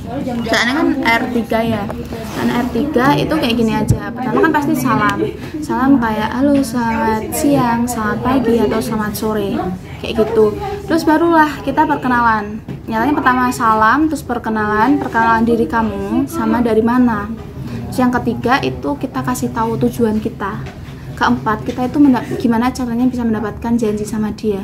Soalnya kan R3 ya. Dan R3 itu kayak gini aja. Pertama kan pasti salam. Salam kayak halo, selamat siang, selamat pagi atau selamat sore. Kayak gitu. Terus barulah kita perkenalan. Nyatanya pertama salam, terus perkenalan diri kamu sama dari mana. Terus yang ketiga itu kita kasih tahu tujuan kita. Keempat, kita itu gimana caranya bisa mendapatkan janji sama dia.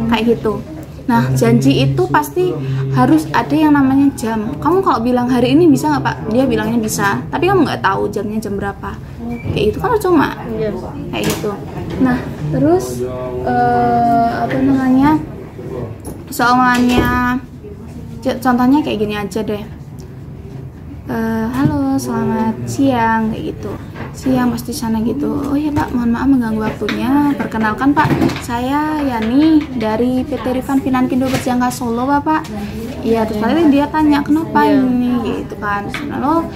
Kayak gitu. Nah, janji itu pasti harus ada yang namanya jam. Kamu kalau bilang hari ini bisa nggak Pak? Dia bilangnya bisa, tapi kamu nggak tahu jamnya jam berapa. Kayak gitu kan cuma kayak gitu. Nah, terus apa namanya? Soalnya contohnya kayak gini aja deh. Halo, selamat siang, kayak gitu. Siang pasti sana gitu. Oh ya Pak, mohon maaf mengganggu waktunya. Perkenalkan Pak, saya Yani dari PT Rifan Finankindo Berjangka Solo Bapak. Iya, terus kali dia tanya kenapa ini gitu kan. Lalu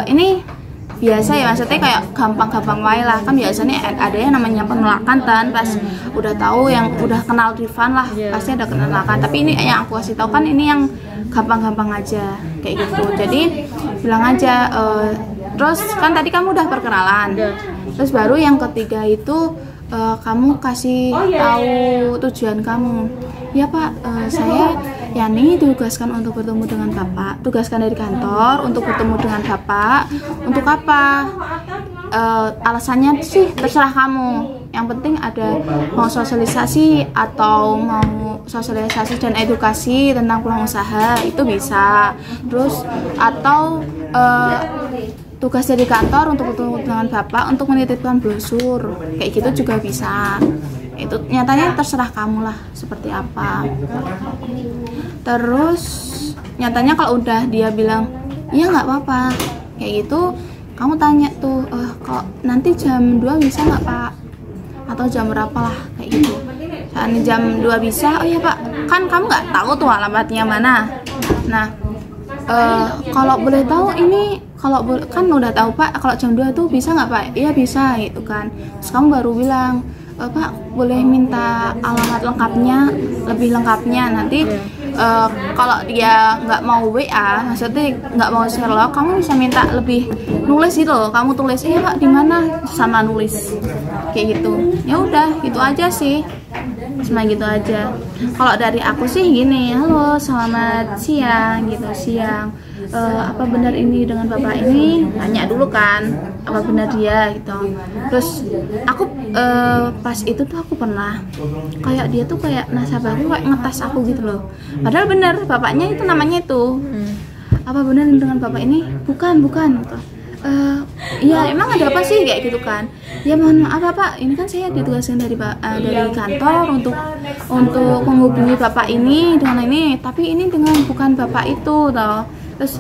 ini biasa ya, maksudnya kayak gampang-gampang wae lah kan. Biasanya ada yang namanya penolakan kan, pas udah tahu yang udah kenal Rifan lah pasti ada penolakan. Tapi ini yang aku kasih tahu kan ini yang gampang-gampang aja kayak gitu. Jadi bilang aja terus kan tadi kamu udah perkenalan. Terus baru yang ketiga itu kamu kasih tahu tujuan kamu. Ya Pak, saya Yani ditugaskan untuk bertemu dengan Bapak. Tugaskan dari kantor untuk bertemu dengan Bapak. Untuk apa? Alasannya sih terserah kamu. Yang penting ada mau sosialisasi atau mau sosialisasi dan edukasi tentang peluang usaha itu bisa. Terus atau tugas dari kantor untuk bertemu dengan Bapak untuk menitipkan brosur kayak gitu juga bisa. Itu nyatanya terserah kamu lah seperti apa. Terus nyatanya kalau udah dia bilang iya nggak apa-apa kayak gitu, kamu tanya tuh kok nanti jam 2 bisa nggak Pak, atau jam berapa lah kayak gitu. Saat jam 2 bisa, oh iya Pak, kan kamu nggak tahu tuh alamatnya mana. Nah kalau boleh tahu ini, kalau kan udah tahu Pak, kalau jam 2 tuh bisa nggak Pak? Iya bisa gitu kan. Terus kamu baru bilang, Pak boleh minta alamat lengkapnya, lebih lengkapnya nanti. Kalau dia nggak mau WA, maksudnya nggak mau Sherlock, kamu bisa minta lebih nulis gitu loh. Kamu tulis, Pak di mana, sama nulis kayak gitu. Ya udah, gitu aja sih, cuma gitu aja. Kalau dari aku sih gini, halo selamat siang gitu, siang. Apa benar ini dengan Bapak ini? Tanya dulu kan, apa benar dia gitu. Terus aku pas itu tuh aku pernah kayak dia tuh kayak nasabahku kayak ngetes aku gitu loh. Padahal bener bapaknya itu namanya itu. Apa benar dengan Bapak ini? Bukan gitu. Ya emang ada apa sih kayak gitu kan? Ya mohon maaf Pak, ini kan saya ditugaskan dari kantor untuk menghubungi Bapak ini dengan ini, tapi ini dengan bukan Bapak itu toh. Terus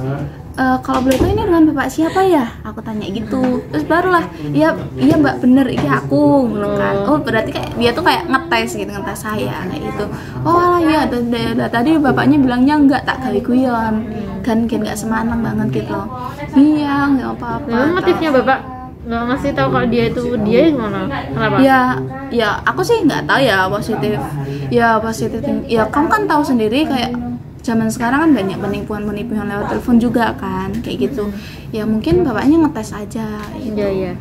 kalau boleh tahu ini dengan Bapak siapa ya? Aku tanya gitu. Terus barulah, iya Mbak bener, iya aku kan. Oh berarti kayak dia tuh kayak ngetes saya kayak gitu. Oh iya, tadi bapaknya bilangnya enggak, tak kali guyon kan nggak semanang banget gitu. Iya nggak apa-apa. Lalu motifnya Bapak nggak ngasih tahu kalau dia itu dia yang mana? Kenapa? Ya aku sih nggak tahu ya, positif. Ya kamu kan tahu sendiri kayak zaman sekarang kan banyak penipuan lewat telepon juga kan kayak gitu. Ya mungkin bapaknya ngetes aja gitu. Iya.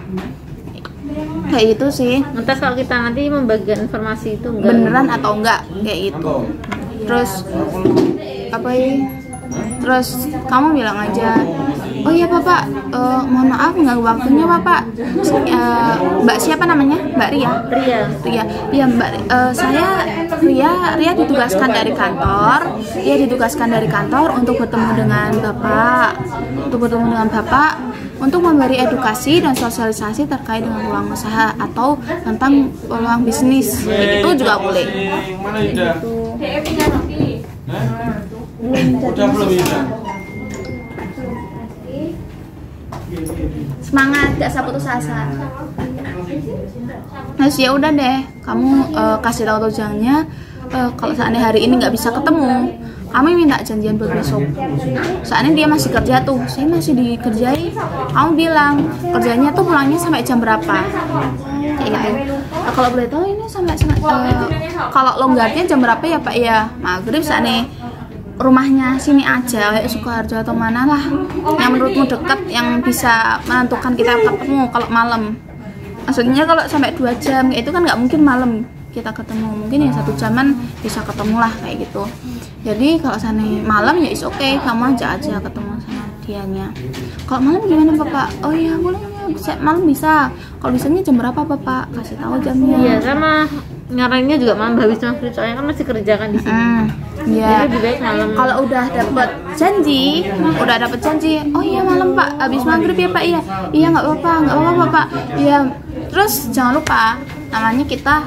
Kayak gitu sih. Ngetes kalau kita nanti membagikan informasi itu enggak beneran atau enggak kayak gitu. Terus apa ya? Terus kamu bilang aja, oh iya Bapak, mohon maaf nggak waktunya Bapak. Mbak siapa namanya? Mbak Ria. Iya Mbak. Saya Ria ditugaskan dari kantor. Dia ditugaskan dari kantor untuk bertemu dengan Bapak, untuk memberi edukasi dan sosialisasi terkait dengan peluang usaha atau tentang peluang bisnis. Itu juga boleh. Semangat, gak usah putus asa. Terus ya udah deh, kamu kasih tahu tujuannya. Kalau seandainya hari ini nggak bisa ketemu, kamu minta janjian buat besok. Seandainya dia masih kerja tuh, saya masih dikerjain, kamu bilang kerjanya tuh pulangnya sampai jam berapa. Kayak gitu. Kalau boleh tahu ini sampai kalau longgarnya jam berapa ya Pak ya? Maghrib seandainya rumahnya sini aja, kayak Sukoharjo atau mana lah yang menurutmu dekat, yang bisa menentukan kita ketemu kalau malam. Maksudnya kalau sampai 2 jam itu kan nggak mungkin malam kita ketemu, mungkin ya 1 jaman bisa ketemu lah kayak gitu. Jadi kalau sana malam ya is okay, kamu ajak aja ketemu sama dianya. Kalau malam gimana Bapak? Oh iya boleh ya, bisa, malam bisa. Kalau bisanya jam berapa Bapak? Kasih tahu jamnya. Iya, sama nyarannya juga malam habis maghrib, soalnya kan masih kerja kan di sini. Iya. Jadi lebih baik malam. Kalau udah dapet janji, oh iya malam Pak, habis maghrib ya Pak, iya nggak apa-apa Bapak, iya. Terus jangan lupa namanya kita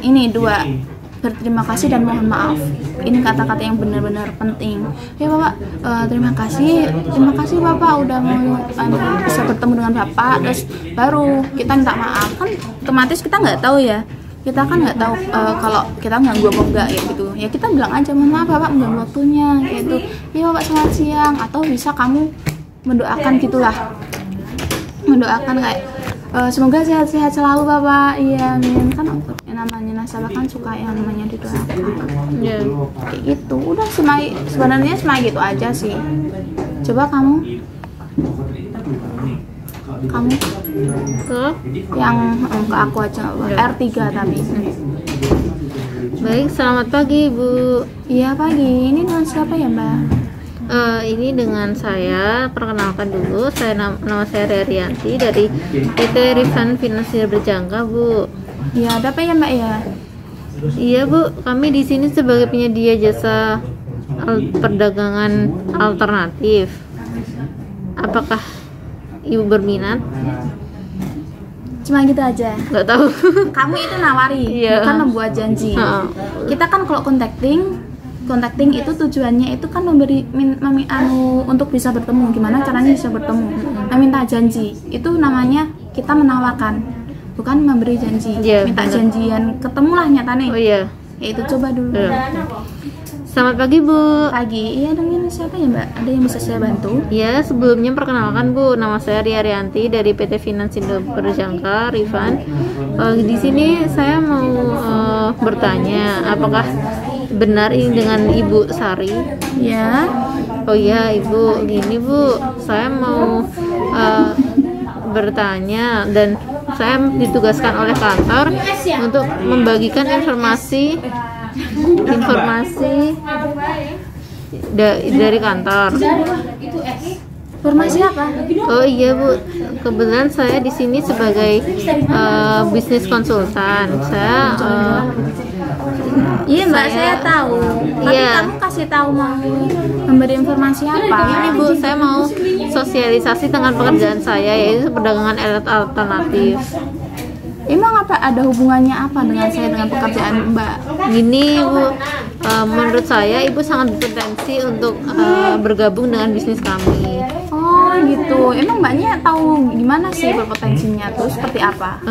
ini 2 berterima kasih dan mohon maaf. Ini kata-kata yang benar-benar penting. Ya Bapak, terima kasih Bapak udah mau bisa bertemu dengan Bapak. Terus baru kita minta maaf. Kan otomatis kita nggak tahu ya. Kita kan nggak tahu kalau kita ganggu apa enggak ya gitu. Ya kita bilang aja mohon maaf Bapak mengganggu waktunya kayak gitu. Ya Bapak selamat siang, atau bisa kamu mendoakan gitulah. Mendoakan kayak semoga sehat-sehat selalu Bapak. Iya, amin. Kan yang namanya nasabah kan suka yang namanya didoakan. Iya. Kayak gitu. Udah sebenarnya gitu aja sih. Coba kamu Ke? yang ke aku aja nggak apa-apa. R3 tapi. Baik, selamat pagi Bu. Iya pagi. Ini dengan siapa ya Mbak? Ini dengan saya, perkenalkan dulu, nama saya Rianti dari PT Rifan Finansial Berjangka Bu. Iya, ada apa ya Mbak ya? Iya Bu, kami di sini sebagai penyedia jasa perdagangan alternatif. Apakah Ibu berminat? Cuma gitu aja. Nggak tahu. Kamu itu nawari, Iya. bukan membuat janji. Kita kan kalau contacting itu tujuannya itu kan untuk bisa bertemu. Gimana caranya bisa bertemu? Meminta janji. Itu namanya kita menawarkan, bukan memberi janji. Iya, Minta benar. janjian, ketemulah nyata nih. Oh iya. Ya itu coba dulu. Iya. Selamat pagi Bu. Pagi. Iya, dengan siapa ya Mbak? Ada yang bisa saya bantu? Ya, sebelumnya perkenalkan Bu, nama saya Ria Rianti dari PT Finansial Berjangka Rifan. Di sini saya mau bertanya, apakah benar ini dengan Ibu Sari? Ya. Oh iya Ibu, gini Bu, saya mau bertanya dan saya ditugaskan oleh kantor untuk membagikan informasi dari kantor. Informasi apa? Oh iya Bu, kebetulan saya di sini sebagai bisnis konsultan. Saya Iya Mbak, saya tahu. Tapi Iya. kamu kasih tahu mau memberi informasi apa? ini Bu, saya mau sosialisasi dengan pekerjaan saya, yaitu perdagangan alat alternatif. Emang apa ada hubungannya apa dengan saya dengan pekerjaan Mbak? Gini Bu, menurut saya Ibu sangat berpotensi untuk bergabung dengan bisnis kami. Oh gitu. Emang Mbaknya tahu gimana sih berpotensinya tuh seperti apa?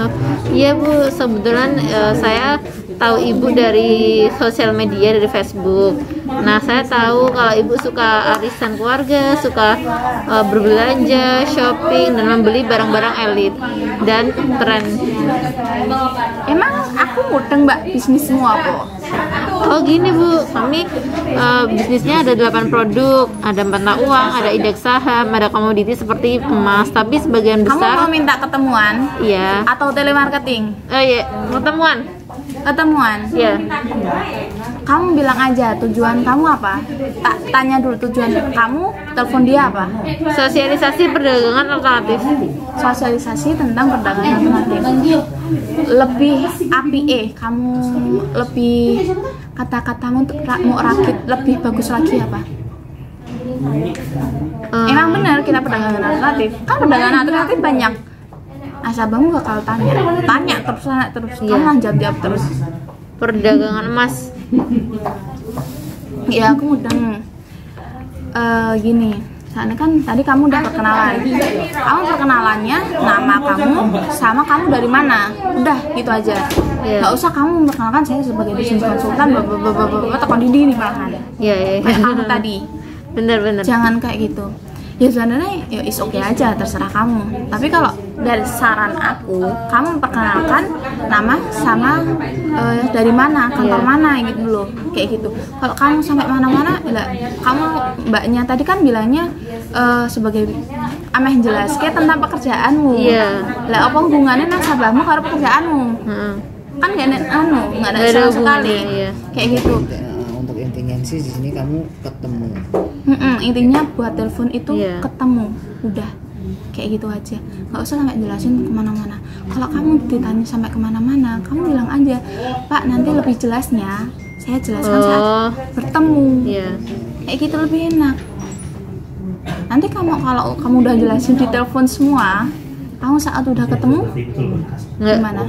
Iya Bu, kebetulan saya tahu Ibu dari sosial media, dari Facebook. Nah, saya tahu kalau Ibu suka arisan keluarga, suka berbelanja, shopping, dan membeli barang-barang elit dan tren. Emang aku mudeng Mbak bisnismu apa? Oh gini Bu, kami bisnisnya ada 8 produk, ada mata uang, ada indeks saham, ada komoditi seperti emas, tapi sebagian Kamu mau besar, minta ketemuan iya. atau telemarketing? Iya, ketemuan. Ketemuan. Iya. Kamu bilang aja tujuan kamu apa? Tak tanya dulu tujuan kamu, telepon dia apa? Sosialisasi perdagangan alternatif. Sosialisasi tentang perdagangan alternatif. Lebih kamu lebih kata-katamu untuk mau rakit lebih bagus lagi apa? Emang benar kita perdagangan alternatif. Kan perdagangan alternatif banyak. Nasabahmu bakal tanya terus, Iya. kamu jawab terus. Perdagangan emas. Ya aku mudeng. Gini, soalnya kan tadi kamu udah perkenalan. Kamu perkenalannya nama kamu sama kamu dari mana. Udah gitu aja. Iya. Gak usah kamu memperkenalkan saya sebagai bisnis konsultan tekan diri malahan. Iya. Kayak kamu tadi. Bener. Jangan kayak gitu. ya sebenarnya ya is oke aja, terserah kamu. Tapi kalau dari saran aku, kamu perkenalkan nama sama dari mana, kantor mana gitu loh, kayak gitu. Kalau kamu sampai mana-mana, lah kamu mbaknya tadi kan bilangnya sebagai ameh jelas kayak tentang pekerjaanmu. Lah apa hubungannya nasabahmu karo pekerjaanmu? Kan nggak ada sama sekali. Kayak gitu. Untuk intinya sih di sini kamu ketemu. Intinya buat telepon itu ketemu, udah kayak gitu aja, nggak usah sampai jelasin kemana-mana. Kalau kamu ditanya sampai kemana-mana, kamu bilang aja, Pak nanti lebih jelasnya saya jelaskan saat bertemu. Kayak gitu lebih enak. Nanti kalau kamu udah jelasin di telepon semua, kamu saat udah ketemu gimana?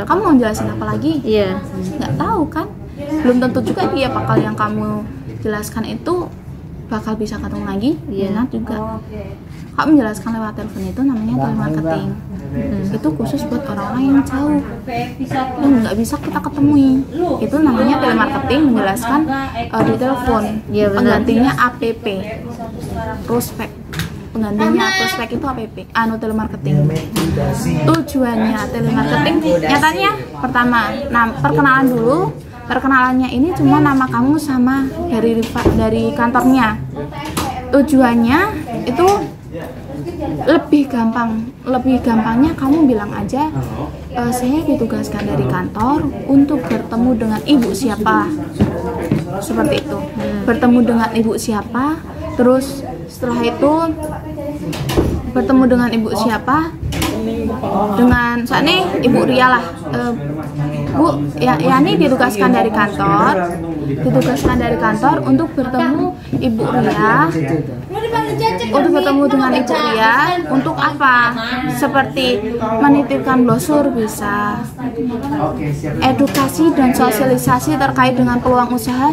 Kamu mau jelasin apa lagi? Nggak tahu kan, belum tentu juga dia bakal yang kamu jelaskan itu bakal bisa ketemu lagi. Enak juga. Kamu menjelaskan lewat telepon itu namanya telemarketing. Itu khusus buat orang-orang yang jauh, yang nggak bisa kita ketemui. Itu namanya telemarketing, menjelaskan di telepon. Penggantinya APP, prospek. Penggantinya prospek itu APP, telemarketing. Tujuannya telemarketing nyatanya pertama, perkenalan dulu. Perkenalannya ini cuma nama kamu sama dari kantornya. Tujuannya itu lebih gampangnya kamu bilang aja, saya ditugaskan dari kantor untuk bertemu dengan ibu siapa, seperti itu. Bertemu dengan ibu siapa, terus setelah itu bertemu dengan ibu siapa, dengan saat ini Ibu Ria lah, Bu, Yani ditugaskan dari kantor untuk bertemu Ibu Ria, untuk bertemu dengan Ibu Ria untuk apa? Seperti menitipkan brosur bisa, edukasi dan sosialisasi terkait dengan peluang usaha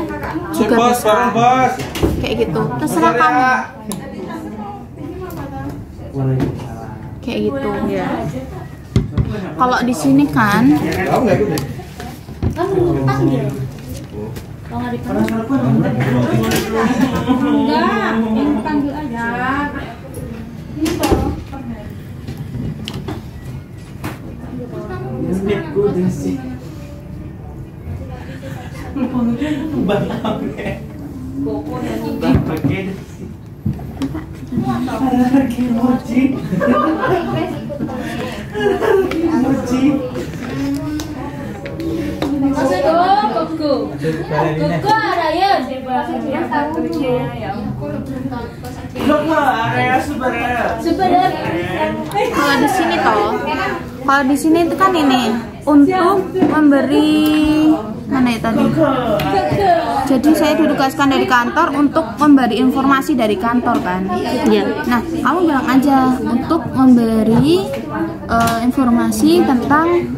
juga bisa, kayak gitu. Terserah kamu. Kayak gitu. Kalau di sini kan kalau di sini itu kan ini untuk memberi mana ya tadi? Jadi saya ditugaskan dari kantor untuk memberi informasi dari kantor kan. Nah, kamu bilang aja untuk memberi informasi tentang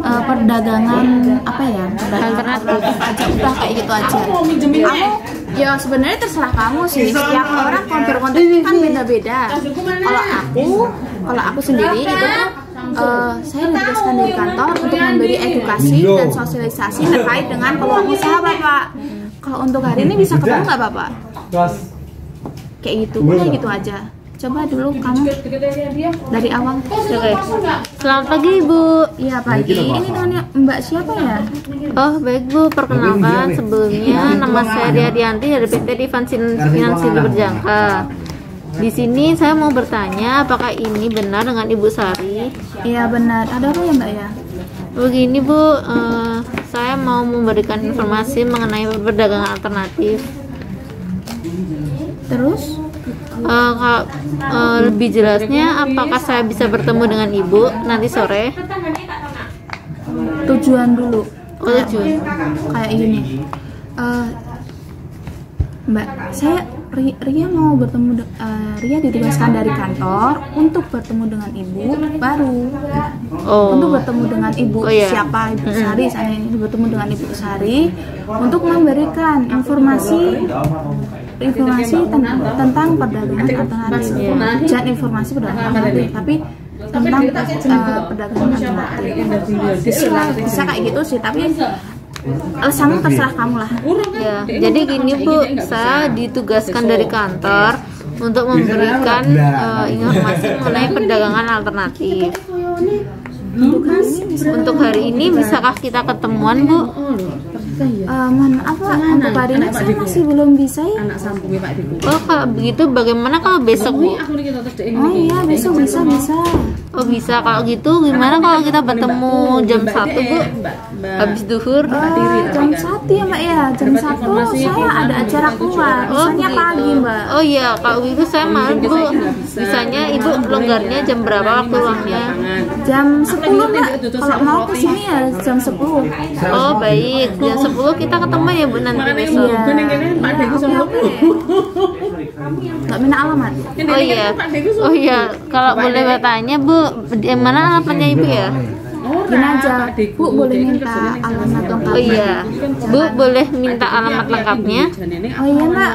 perdagangan apa ya? Alternatif aja, udah kayak gitu aja. Kamu ya sebenarnya terserah kamu sih. Setiap orang konten kan beda-beda. Kalau aku sendiri itu saya ditugaskan dari kantor untuk memberi edukasi dan sosialisasi terkait dengan peluang usaha Bapak. Kalau untuk hari ini bisa ketemu nggak Bapak? Kayak gitu, udah gitu aja. Coba dulu kamu dari awal. Selamat pagi Ibu. Iya pagi. Ini nanya Mbak siapa ya? Oh baik Bu, perkenalkan sebelumnya nama saya Dianti dari PT Finansial Berjangka. Di sini saya mau bertanya, apakah ini benar dengan Ibu Sari? Iya benar. Ada apa ya Mbak ya? Begini Bu, saya mau memberikan informasi mengenai perdagangan alternatif. Terus? Lebih jelasnya, apakah saya bisa bertemu dengan Ibu nanti sore? Tujuan dulu. Tujuan. Kayak gini. Mbak, saya Ria mau bertemu, Ria ditugaskan dari kantor untuk bertemu dengan ibu baru. Untuk bertemu dengan ibu siapa, Ibu Sari, saya ini bertemu dengan Ibu Sari untuk memberikan informasi tentang perdagangan alternatif. Jangan informasi perdagangan alternatif, tapi tentang perdagangan alternatif. Bisa kayak gitu sih, tapi alasanmu terserah kamu lah. Ya, jadi gini Bu, saya ditugaskan dari kantor untuk memberikan informasi mengenai perdagangan alternatif. Untuk hari ini bisakah kita ketemuan, Bu? Mohon maaf Pak, untuk hari ini saya masih belum bisa ya. Oh, kalau begitu bagaimana kalau besok, Bu? Oh iya, besok bisa. Oh, bisa. Kalau gitu gimana kalau kita bertemu jam 1, Bu? Habis duhur? Jam 1 ya Mbak ya, jam 1 saya ada acara keluar, misalnya pagi Mbak. Oh iya, kalau gitu saya malam, Bu. Bisanya Ibu longgarnya jam berapa waktu luangnya? Jam 10 Mbak, kalau mau ke sini ya jam 10. Oh baik, jam 10 kita ketemu ya Bu nanti besok. Nggak minta alamat. Oh iya, kalau boleh bertanya Bu, di mana alamatnya Ibu ya? Gini aja, Bu boleh minta alamat lengkapnya. Oh iya, Bu boleh minta alamat lengkapnya? Oh iya Mbak,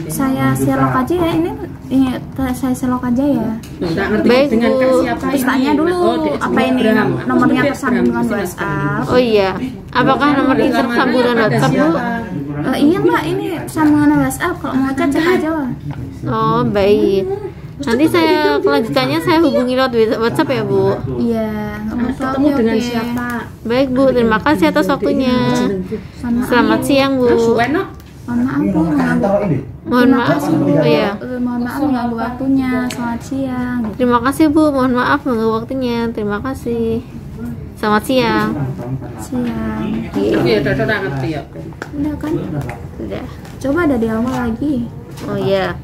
saya selok aja ya ini saya selok aja ya. Baik Bu. Terus tanya dulu apa ini nomornya tersambungan WhatsApp. Oh iya, apakah nomor ini tersambungan WhatsApp Bu? Iya Mbak, ini sambungan WhatsApp, kalau mau cek aja. Oh baik. Nanti saya kelanjutannya saya hubungi lewat WhatsApp ya Bu. Iya, ketemu dengan siapa? Baik Bu, terima kasih atas waktunya. Selamat siang Bu. Mohon maaf Bu, Mohon maaf. Oh iya. Mohon maaf mengganggu waktunya. Selamat siang. Terima kasih Bu, mohon maaf mengganggu waktunya. Terima kasih. Selamat siang. Siang. Udah kan? Sudah. Coba ada di awal lagi. Oh iya.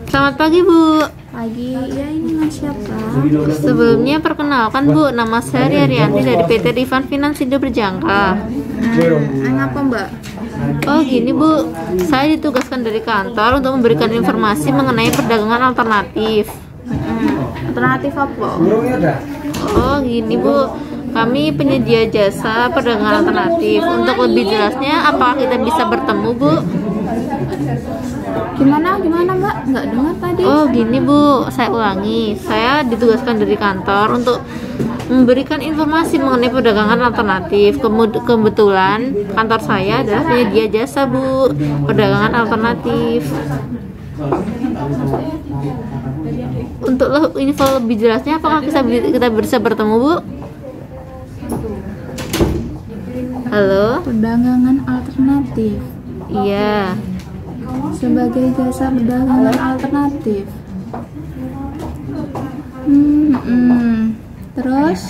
Selamat pagi Bu. Pagi, ya ini Mas siapa? Sebelumnya perkenalkan Bu, nama saya Rianti dari PT Rifan Finansindo Berjangka. Apa Mbak? Oh gini Bu, saya ditugaskan dari kantor untuk memberikan informasi mengenai perdagangan alternatif. Alternatif apa? Oh gini Bu, kami penyedia jasa perdagangan alternatif. Untuk lebih jelasnya, apakah kita bisa bertemu Bu? Gimana Mbak? Nggak dengar tadi. Oh gini Bu, saya ulangi. Saya ditugaskan dari kantor untuk memberikan informasi mengenai perdagangan alternatif. Kebetulan kantor saya adalah penyedia jasa Bu, perdagangan alternatif. Untuk info lebih jelasnya, apakah kita bisa bertemu Bu? Halo? Perdagangan alternatif. Iya. Sebagai jasa perdagangan alternatif. Terus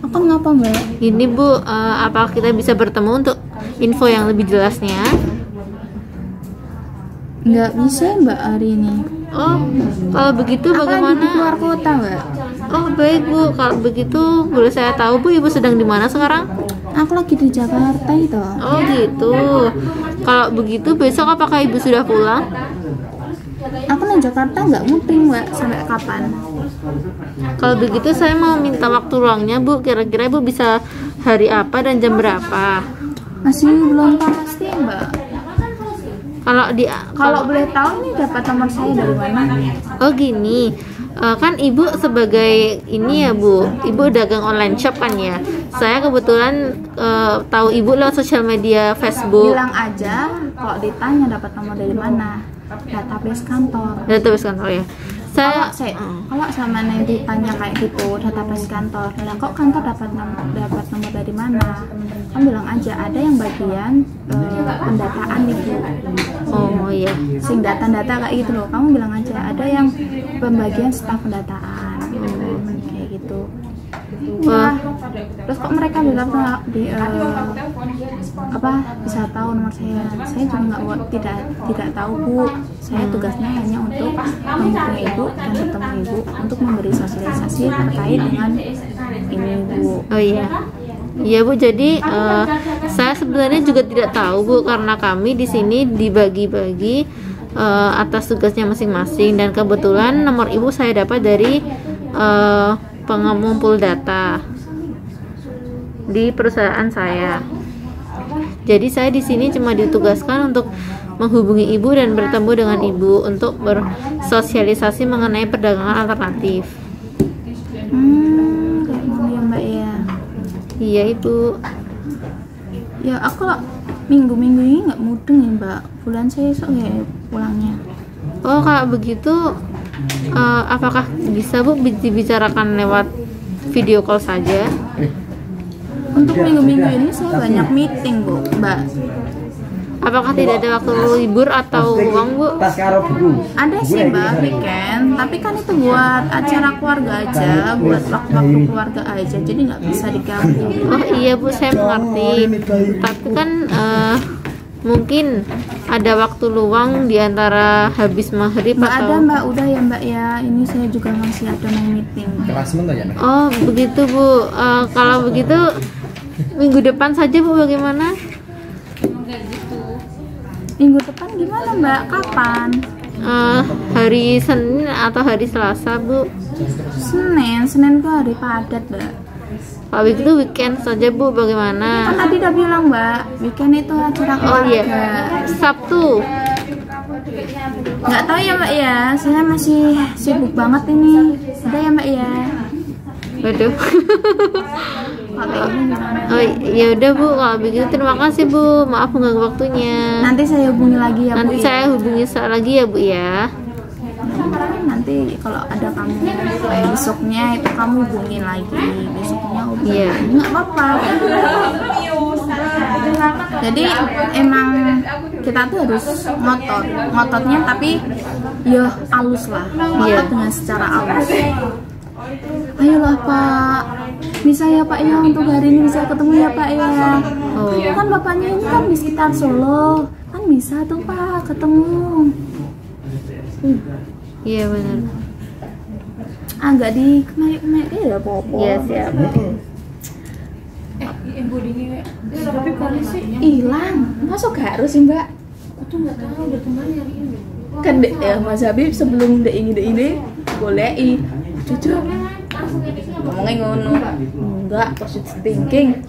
apa ngapa Mbak? Ini Bu, apakah kita bisa bertemu untuk info yang lebih jelasnya? Nggak bisa Mbak hari ini. Oh, kalau begitu Aku bagaimana? lagi di luar kota Mbak. Oh baik Bu, kalau begitu boleh saya tahu Bu, Ibu sedang di mana sekarang? Aku lagi di Jakarta itu. Oh gitu. Kalau begitu besok apakah Ibu sudah pulang? Aku di Jakarta nggak muting Mbak, sampai kapan? Kalau begitu saya mau minta waktu luangnya Bu, kira-kira Ibu bisa hari apa dan jam berapa? Masih belum pasti Mbak. Kalau boleh tahu ini dapat nomor saya dari mana? Oh gini, kan Ibu sebagai ini ya Bu, Ibu dagang online shop kan ya. Saya kebetulan tahu Ibu lewat sosial media Facebook. Bilang aja kalau ditanya dapat nomor dari mana. Database kantor. Database kantor ya. Kalau sama nanti ditanya kayak gitu database kantor, nah kok kantor dapat nomor dari mana? Kamu bilang aja ada yang bagian pendataan itu. Oh iya. Sing data kayak gitu loh. Kamu bilang aja ada yang pembagian staf pendataan. Kayak gitu. Wah. Terus kok mereka bilang bisa tahu nomor saya? Saya juga tidak tahu Bu. Saya tugasnya hanya untuk menghubungi Ibu dan bertemu Ibu untuk memberi sosialisasi terkait dengan ini Bu. Oh iya. Iya Bu, jadi saya sebenarnya juga tidak tahu Bu, karena kami di sini dibagi-bagi atas tugasnya masing-masing, dan kebetulan nomor Ibu saya dapat dari pengumpul data di perusahaan saya. Jadi saya di sini cuma ditugaskan untuk menghubungi Ibu dan bertemu dengan Ibu untuk bersosialisasi mengenai perdagangan alternatif. Kayak mau ya Mbak ya. Iya Ibu. Ya aku minggu-minggu ini nggak mudeng ya Mbak. Bulan saya esok ya pulangnya. Oh, kalau begitu apakah bisa Bu dibicarakan lewat video call saja? Untuk minggu-minggu ini saya banyak meeting Bu, Mbak. Apakah tidak ada waktu libur atau uang Bu? Ada sih Mbak weekend, tapi kan itu buat acara keluarga aja, buat waktu keluarga aja, jadi nggak bisa diganggu. Oh iya Bu, saya mengerti. Tapi kan mungkin ada waktu luang di antara habis maghrib Mbak ada atau Mbak, udah ya Mbak ya, ini saya juga masih ada mau meeting. Oh begitu Bu. Kalau begitu minggu depan saja Bu, bagaimana? Minggu depan gimana Mbak? Kapan? Hari Senin atau hari Selasa Bu? Senin tuh hari padat Mbak. Kalau begitu weekend saja Bu, bagaimana? Kan tadi udah bilang Mbak, weekend itu acara Oh keluarga. iya, Sabtu. Nggak tahu ya Mbak ya, saya masih sibuk banget ini. Udah ya Mbak ya. Waduh. Kalau ini gimana? Oh ya udah Bu, kalau begitu terima kasih Bu. Maaf mengganggu waktunya. Nanti saya hubungi lagi ya Bu. Nanti ya. saya hubungi lagi ya Bu ya. Nanti kalau ada kamu kayak besoknya itu kamu hubungin lagi, besoknya hubungin Iya. lagi. Nggak apa-apa. Jadi emang kita tuh harus ngototnya tapi ya halus lah, ngotot Iya. dengan secara halus. Ayolah Pak, bisa ya Pak ya, untuk hari ini bisa ketemu ya Pak ya. Oh. Kan bapaknya ini kan di sekitar Solo, kan bisa tuh Pak ketemu. Iya benar. Agak di kemek-kemek ya Popo. Iya siap. Hilang, masuk gak harus sih Mbak? Aku tuh nggak tahu udah kemana hari ini. Kan ya Mas Habib sebelum ini boleh jujur ngomongnya ngono, enggak positive thinking.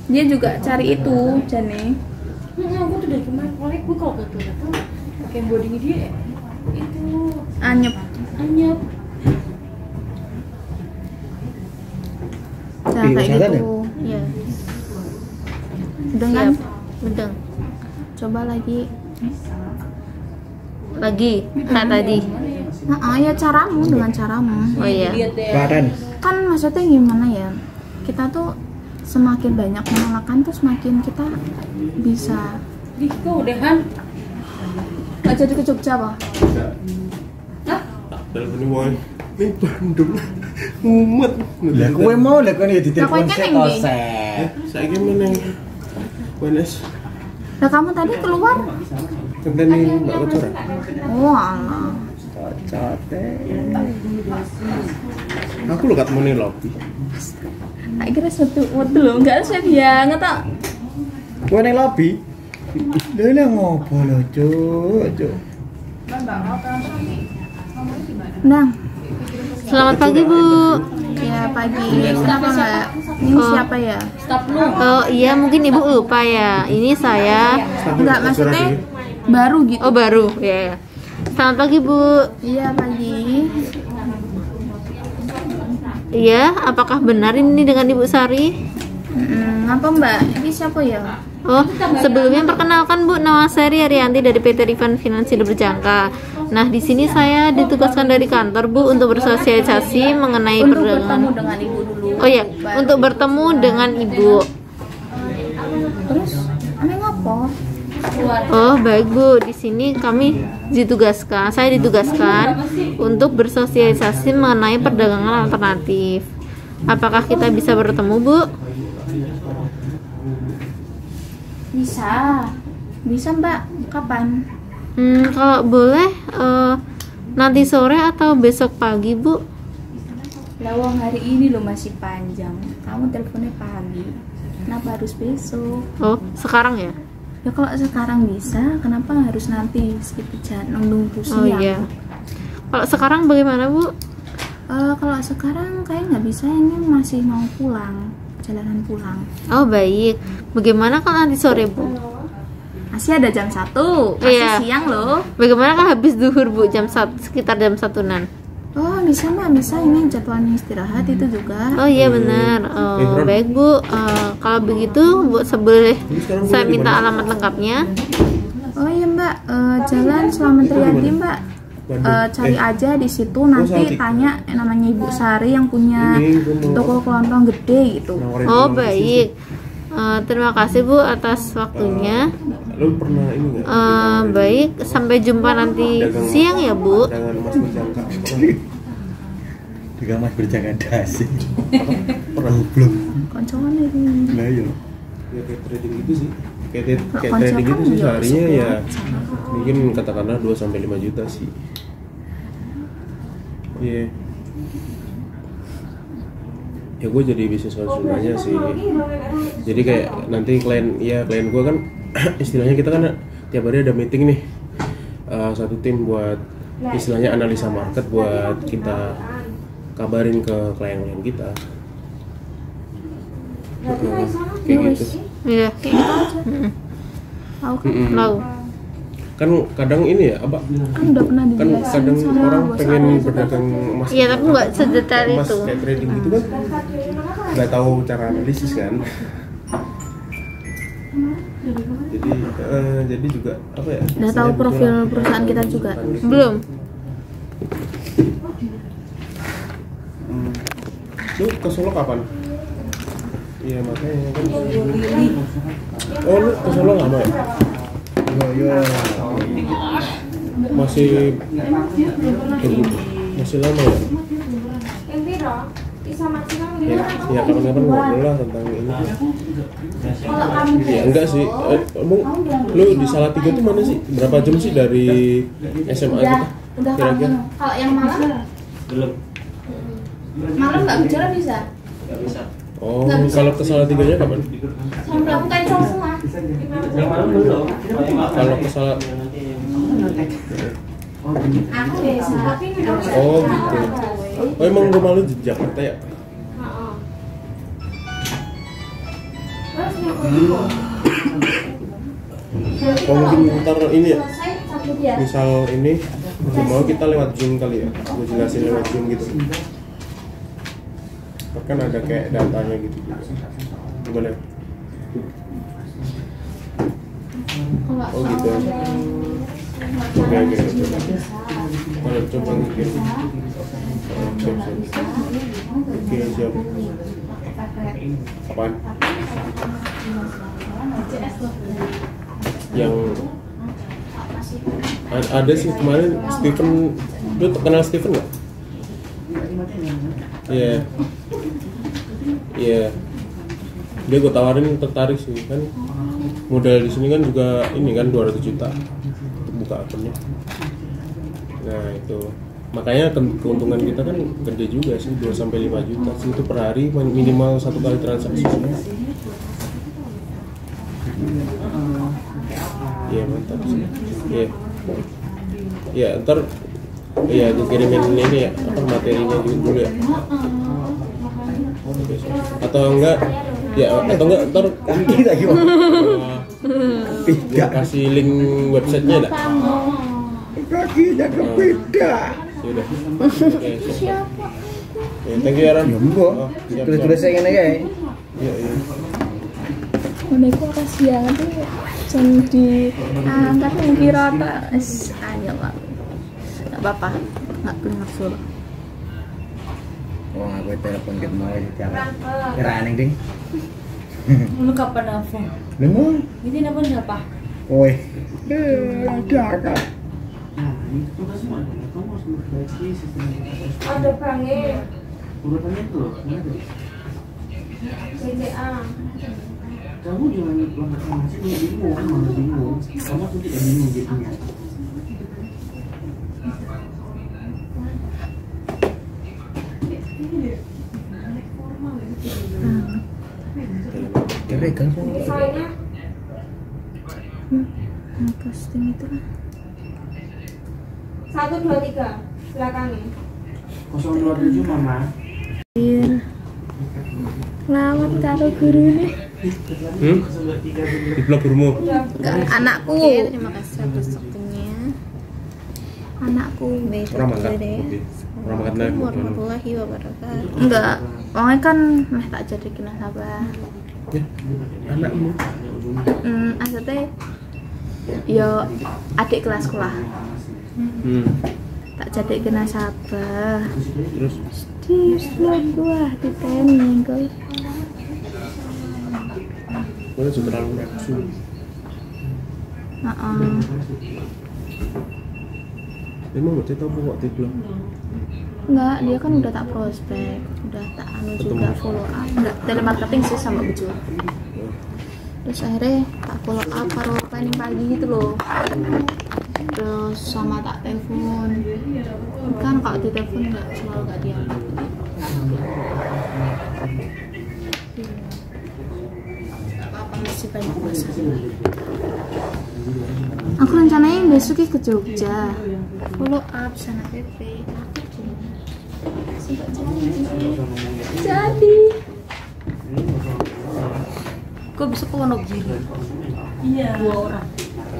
Dia juga cari itu Jane. Aku tuh dari kemarin kolek gue kalau gatel-gatel pakai body dia itu Anyep. anyep. Nah, Iya, kayak kesehatan gitu. Iya. Udah kan? Siap. Udah. Coba lagi. Lagi kayak tadi. Nah, ya caramu dengan caramu. Oh iya. Lihat deh. Badan. Kan maksudnya gimana ya? Kita tuh semakin banyak menolakan tuh semakin kita bisa. Di kau udahan. Nggak jadi ke Jogja Pak? Telepon wong ning Bandung. Mumet. Lah kowe mau lah kowe Lah, ditelepon kowe kan sik yang di- kosek. Saiki meneng. Wenes. Lah kamu tadi keluar? Ngenteni Mbak Kocora. Oh alah. Cocote. Aku lho kat muni lobby. Tak kira suatu loh, enggak saya banget tak. Kowe ning lobby. Lha ngopo lho, Cuk? Nah, Selamat pagi Bu. ya pagi. Kenapa Mbak? Ini Oh. siapa ya? Stop lu. Oh iya, mungkin Ibu lupa ya. Ini saya. Enggak, maksudnya baru gitu. Oh baru ya. Selamat pagi Bu. Iya pagi. Iya, apakah benar ini dengan Ibu Sari? Apa Mbak? Ini siapa ya? Oh, sebelumnya perkenalkan Bu, nama saya Rianti dari PT Rifan Finansial Berjangka. Nah, di sini saya ditugaskan dari kantor Bu untuk bersosialisasi mengenai Untuk perdagangan. bertemu dengan ibu dulu. Oh iya, untuk bertemu dengan Ibu. Terus, aneh ngapa? Oh, baik Bu. Di sini kami ditugaskan, saya ditugaskan untuk bersosialisasi mengenai perdagangan alternatif. Apakah kita bisa bertemu, Bu? Bisa Mbak. Kapan? Kalau boleh nanti sore atau besok pagi, Bu? Lawang hari ini lo masih panjang. Kamu teleponnya pagi. Kenapa harus besok? Oh, sekarang ya? Ya kalau sekarang bisa, kenapa harus nanti jangan nunggu Oh siang? iya. Kalau sekarang bagaimana, Bu? Kalau sekarang kayak nggak bisa, ini masih mau pulang, jalanan pulang. Oh, baik. Bagaimana kalau nanti sore, Bu? Masih ada jam 1, masih Iya. siang loh. Bagaimana kalau habis zuhur, Bu? Sekitar jam 1-an. Oh bisa mbak, bisa, ini jadwalnya istirahat itu juga. Oh iya benar. Oh, baik Bu. Kalau begitu Bu boleh saya minta alamat lengkapnya. Oh iya mbak, Jalan Slamet Riyadi mbak. Cari aja di situ, nanti tanya namanya Ibu Sari yang punya toko kelontong gede gitu. Oh baik. Terima kasih Bu atas waktunya. Lu pernah ini nggak? Baik, sampai jumpa nanti siang ya Bu. Dagangan emas berjangka. Juga mas berjaga dasi. Pernah belum? Koncoan ini. Nah iya. Ya kayak trading gitu sih. Kayak Konsep trading gitu kan sih ya, seharinya support ya sama. mungkin katakanlah 2 sampai 5 juta sih. Iya. Ya gue jadi bisnis konsultannya sih. Jadi kayak nanti klien gue kan istilahnya kita kan tiap hari ada meeting nih. Satu tim buat istilahnya analisa market buat kita kabarin ke klien-klien kita. Kayak gitu. Iya. Tahu kan? Tahu. Kan kadang ini ya apa? Kan udah pernah Kan dijelasin kadang sama orang bos pengen aku. berdagang emas. Iya, tapi nggak sedetail emas itu. kayak trading gitu kan nggak tahu cara analisis kan. Jadi juga apa ya? Udah tahu profil perusahaan kita juga? Belum. Lu ke Solo kapan? Iya makanya kan. Oh lu ke Solo lama ya? Yo. Masih lama ya? Ya kapan-kapan ngobrol lah tentang ini. Ya enggak sih. Emang lu di Salatiga tuh mana sih? Berapa jam sih dari SMA kita? Udah Kira-kira? kalau yang malam? Malam nggak berjalan bisa? Oh, kalau ke Salatiganya kapan? Saya melakukan semua. Kalau ke Aku biasa. Oh gitu. Oh emang rumah lu di Jakarta ya? Oh mungkin ntar ini ya? Misal ini mau kita lewat Zoom kali ya? Gue jelasin lewat Zoom gitu. Kan ada kayak datanya gitu juga. Gimana? Oh gitu. Oke. Kalau coba mungkin. Siap. Oke siap. Apaan? Yang ada sih kemarin Steven, lu kenal Steven nggak? Iya. Iya. Dia gue tawarin tertarik sih kan. Modal di sini kan juga ini kan 200 juta untuk buka akunnya. Nah itu makanya keuntungan kita kan gede juga sih 2 sampai 5 juta sih itu per hari minimal 1 kali transaksi. Iya mantap sih. Iya. Ya ntar ya gue kirimin ini ya apa materinya dulu ya. Atau enggak ntar Kita gimana? Tidak kasih link websitenya enggak? Kakinya kebeda. Yaudah. Oke, siap. Ya, thank you ya Ram. Ya mbok. Terus saya ngene kae. Iya. Meneku kasihan tuh jam di angkat yang kira apa? Ayo lah. Nggak apa-apa, nggak perlu maksud. Wong aku telepon ket mau diangkat. Kira aneh ding. Lu kapan apa? Nemu. Ini apa siapa? Woi. Diangkat. Ada banget. Urutannya itu loh, ada. CCA. Kamu jangan masih bingung, malah bingung. Kamu tuh tidak bingung jadinya. Kira kan Soalnya Posting itu kan 1, 2, 3 belakangnya. 027 Mama. lawat karo guru nih. Di blog gurumu. Anakku. Oke, terima kasih atas waktunya. Anakku. Baik, Orang makan. deh. Oke. warahmatullahi wabarakatuh. Enggak, orangnya kan meh tak jadi kena nasabah. Ya, anakmu. Maksudnya yo adik kelasku lah. Tak jadi kena nasabah. Terus Di sebelah gua di training kok. boleh juga terlalu nafsu. Emang mau cerita apa kok di blog? Enggak, dia kan udah tak prospek, udah tak anu juga follow up. Enggak, telemarketing sih sama bejo. Terus akhirnya tak follow up karo planning pagi gitu loh. Terus sama tak telepon. Kan kalau di telepon enggak selalu enggak diangkat. Apa masih banyak masalah. Aku rencananya besok ke Jogja. Follow up sana PP. Jadi kok bisa ke Wonogiri? Iya. 2 orang.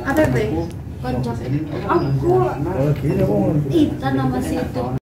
APP? Konco. Aku Oh, gini, Ita nama si itu.